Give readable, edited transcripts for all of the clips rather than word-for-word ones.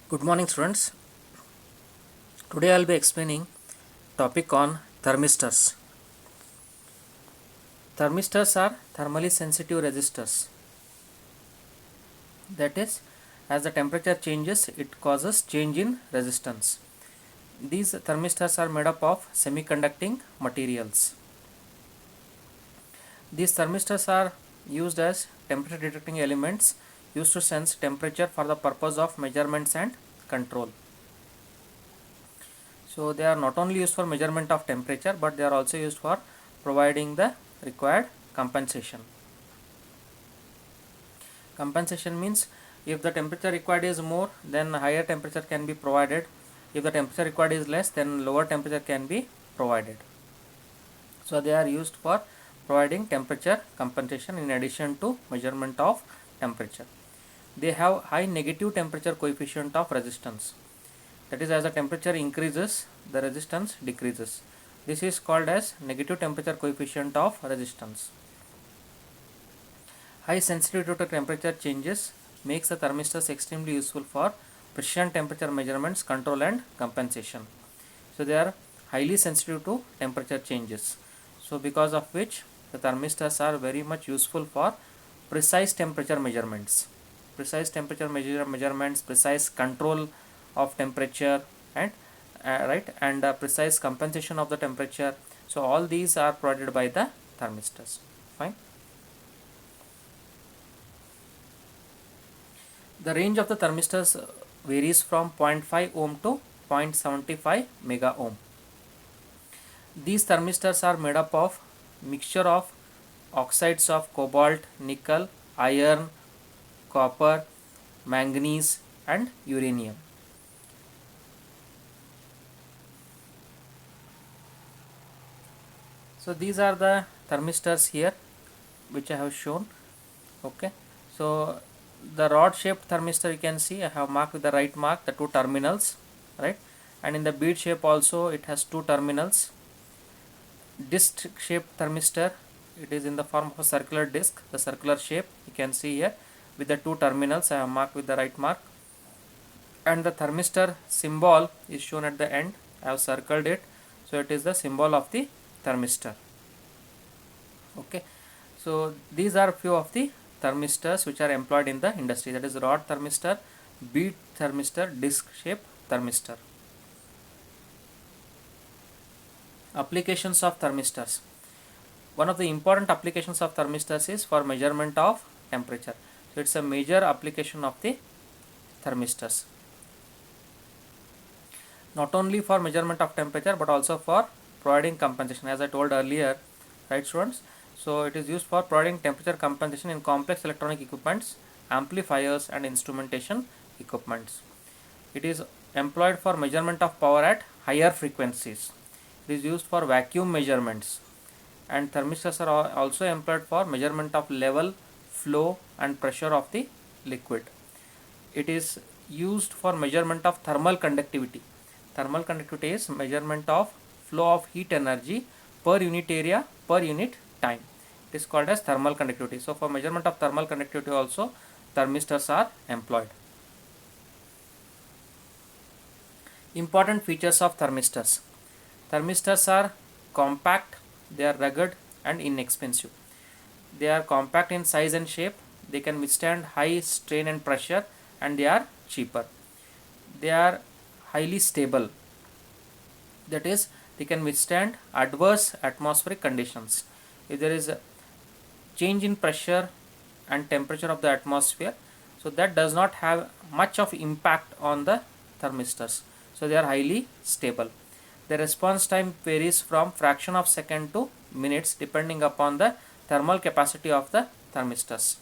Good morning, students. Today I will be explaining topic on thermistors. Thermistors are thermally sensitive resistors. That is, as the temperature changes, it causes change in resistance. These thermistors are made up of semiconducting materials. These thermistors are used as temperature detecting elements used to sense temperature for the purpose of measurements and control. So they are not only used for measurement of temperature, but they are also used for providing the required compensation. Compensation means if the temperature required is more, then higher temperature can be provided. If the temperature required is less, then lower temperature can be provided. So they are used for providing temperature compensation in addition to measurement of temperature. They have high negative temperature coefficient of resistance. That is, as the temperature increases, the resistance decreases. This is called as negative temperature coefficient of resistance. High sensitivity to temperature changes makes the thermistors extremely useful for precision temperature measurements, control and compensation. So they are highly sensitive to temperature changes. So because of which the thermistors are very much useful for precise temperature measurements. Precise temperature measurements, precise control of temperature and precise compensation of the temperature. So all these are provided by the thermistors. Fine. The range of the thermistors varies from 0.5 ohm to 0.75 mega ohm. These thermistors are made up of mixture of oxides of cobalt, nickel, iron, copper, manganese and uranium. So these are the thermistors here which I have shown. Okay, so the rod shaped thermistor, you can see I have marked with the right mark the two terminals, right, and in the bead shape also it has two terminals. Disc shaped thermistor, it is in the form of a circular disc, the circular shape you can see here with the two terminals. I have marked with the right mark, and the thermistor symbol is shown at the end. I have circled it, so it is the symbol of the thermistor. Okay, so these are few of the thermistors which are employed in the industry, that is rod thermistor, bead thermistor, disc shape thermistor. Applications of thermistors. One of the important applications of thermistors is for measurement of temperature. So it's a major application of the thermistors. Not only for measurement of temperature but also for providing compensation, as I told earlier, right students. So it is used for providing temperature compensation in complex electronic equipments, amplifiers and instrumentation equipments. It is employed for measurement of power at higher frequencies. It is used for vacuum measurements, and thermistors are also employed for measurement of level, flow and pressure of the liquid. It is used for measurement of thermal conductivity. Thermal conductivity is measurement of flow of heat energy per unit area per unit time. It is called as thermal conductivity. So for measurement of thermal conductivity also thermistors are employed. Important features of thermistors. Thermistors are compact, they are rugged and inexpensive. They are compact in size and shape, they can withstand high strain and pressure, and they are cheaper. They are highly stable, that is they can withstand adverse atmospheric conditions. If there is a change in pressure and temperature of the atmosphere, so that does not have much of impact on the thermistors. So they are highly stable. The response time varies from fraction of second to minutes depending upon the thermal capacity of the thermistors.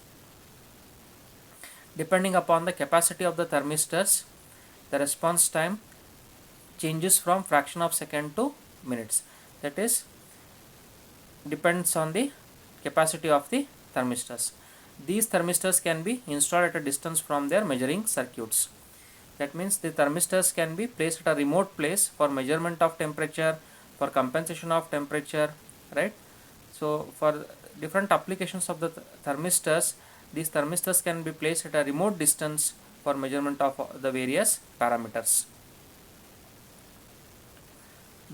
Depending upon the capacity of the thermistors, the response time changes from fraction of second to minutes. That is depends on the capacity of the thermistors. These thermistors can be installed at a distance from their measuring circuits. That means the thermistors can be placed at a remote place for measurement of temperature, for compensation of temperature, right? So for different applications of the thermistors, these thermistors can be placed at a remote distance for measurement of the various parameters.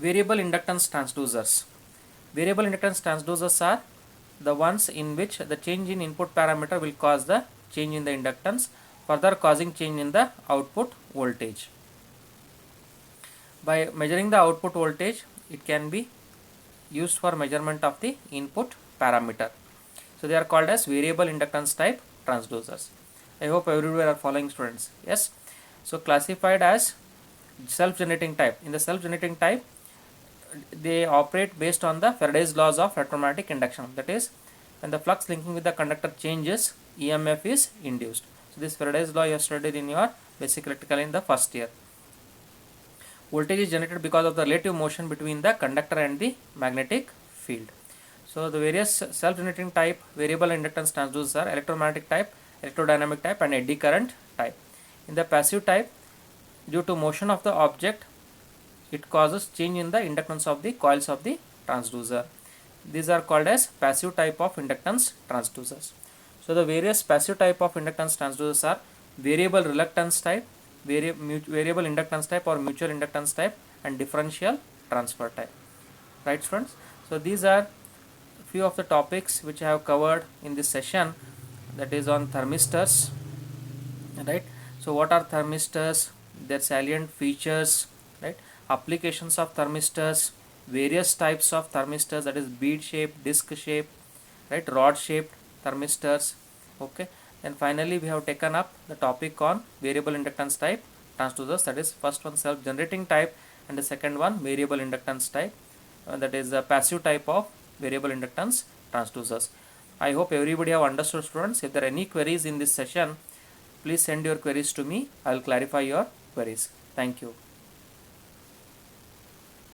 Variable inductance transducers. Variable inductance transducers are the ones in which the change in input parameter will cause the change in the inductance, further causing change in the output voltage. By measuring the output voltage, it can be used for measurement of the input parameter. So they are called as variable inductance type transducers. I hope everywhere are following, students. Yes. So classified as self-generating type. In the self-generating type, they operate based on the Faraday's laws of electromagnetic induction. That is, when the flux linking with the conductor changes, EMF is induced. So this Faraday's law you have studied in your basic electrical in the first year. Voltage is generated because of the relative motion between the conductor and the magnetic field. So the various self-generating type variable inductance transducers are electromagnetic type, electrodynamic type, and eddy current type. In the passive type, due to motion of the object, it causes change in the inductance of the coils of the transducer. These are called as passive type of inductance transducers. So the various passive type of inductance transducers are variable reluctance type, variable inductance type or mutual inductance type, and differential transfer type. Right, students? So these are few of the topics which I have covered in this session, that is on thermistors. Right? So what are thermistors, their salient features, right? Applications of thermistors, various types of thermistors, that is bead shape, disc shape, right, rod shaped thermistors. Okay, and finally we have taken up the topic on variable inductance type transducers, that is first one self generating type and the second one variable inductance type, that is the passive type of variable inductance transducers. I hope everybody have understood, students. If there are any queries in this session, please send your queries to me. I will clarify your queries. Thank you.